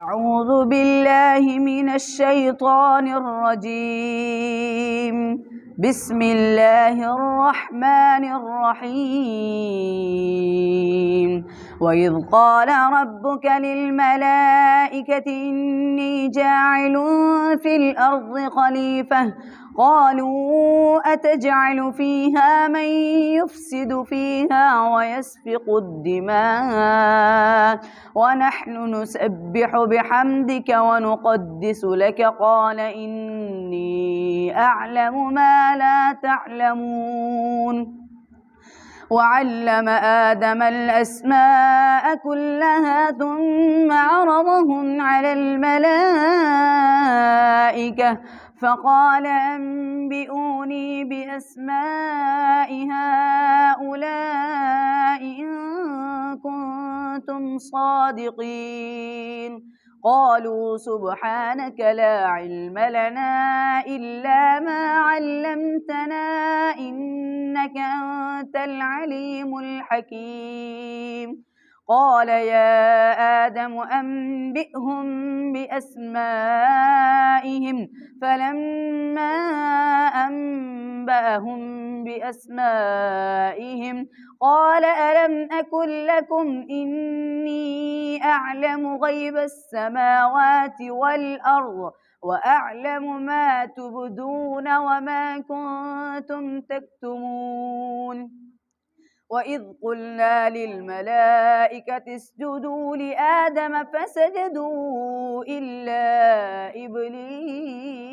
أعوذ بالله من الشيطان الرجيم. بسم الله الرحمن الرحيم. وإذ قال ربك للملائكة إني جاعل في الأرض خليفة قالوا أتجعل فيها من يفسد فيها ويسفك الدماء ونحن نسبح بحمدك ونقدس لك قال إني أعلم ما لا تعلمون. وعلم آدم الأسماء كلها ثم عرضهم على الملائكة فقال أنبئوني بأسماء هؤلاء إن كنتم صادقين. قالوا سبحانك لا علم لنا إلا ما علمتنا إنك أنت العليم الحكيم. قال يا آدم أنبئهم بأسمائهم فلما أنبأهم بأسمائهم قال ألم أقل لكم إني أعلم غيب السماوات والأرض وأعلم ما تبدون وما كنتم تكتمون. وإذ قلنا للملائكة اسجدوا لآدم فسجدوا إلا إبليس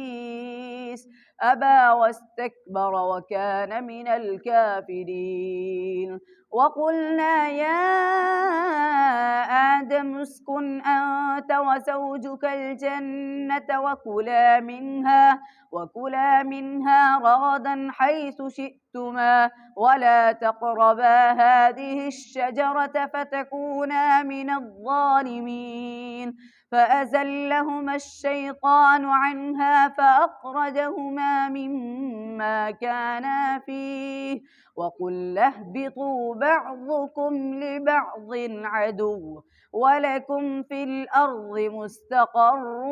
أبى واستكبر وكان من الكافرين. وقلنا يا آدم اسكن أنت وزوجك الجنة وكلا منها رغدا حيث شئتما ولا تقربا هذه الشجرة فتكونا من الظالمين. فأزلهما الشيطان عنها فأخرجهما مما كانا فيه وقلنا اهبطوا بعضكم لبعض عدو ولكم في الأرض مستقر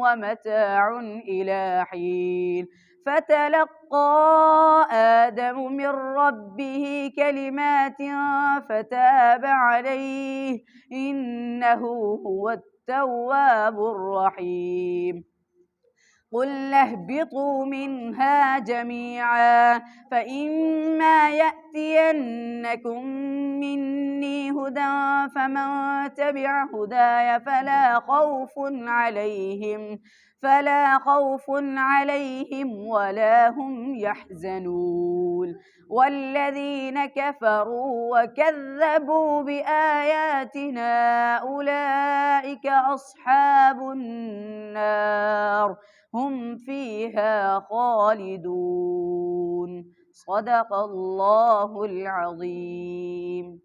ومتاع إلى حين. فتلقى آدم من ربه كلمات فتاب عليه إنه هو التواب الرحيم. قلنا اهبطوا منها جميعا فإما يأتينكم مني هدى فمن تبع هداي فلا خوف عليهم ولا هم يحزنون. والذين كفروا وكذبوا بآياتنا أولئك أصحاب النار هم فيها خالدون. صدق الله العظيم.